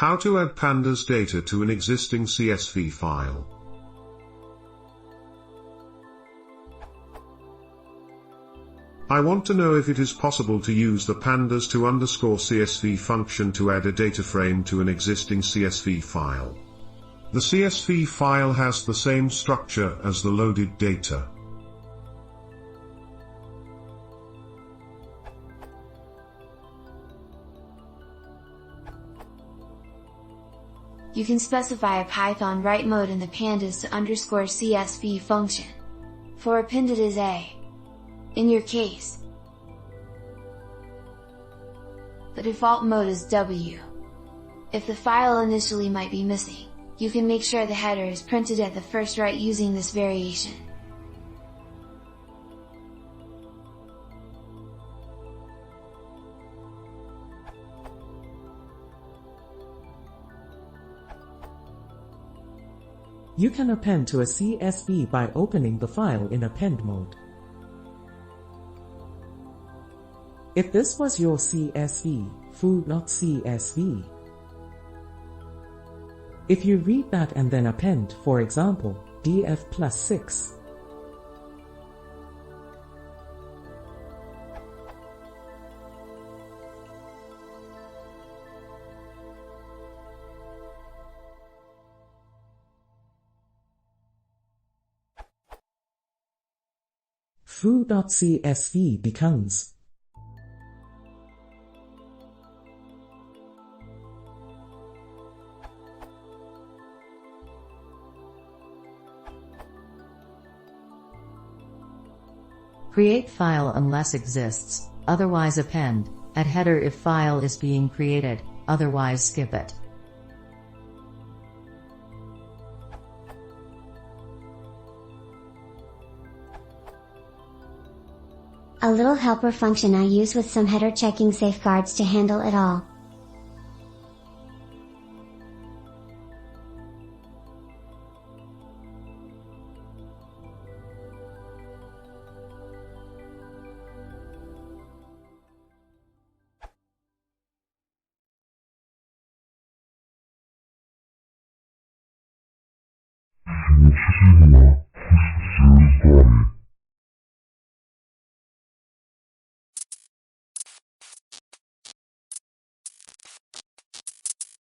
How to add pandas data to an existing CSV file. I want to know if it is possible to use the pandas to _CSV function to add a data frame to an existing CSV file. The CSV file has the same structure as the loaded data. You can specify a Python write mode in the pandas to _CSV function. For append it is A. In your case, the default mode is W. If the file initially might be missing, you can make sure the header is printed at the first write using this variation. You can append to a CSV by opening the file in append mode. If this was your CSV, foo.csv. If you read that and then append, for example, df+6. foo.csv becomes create file unless exists, otherwise append, add header if file is being created, otherwise skip it. A little helper function I use with some header checking safeguards to handle it all. Muchísimas gracias.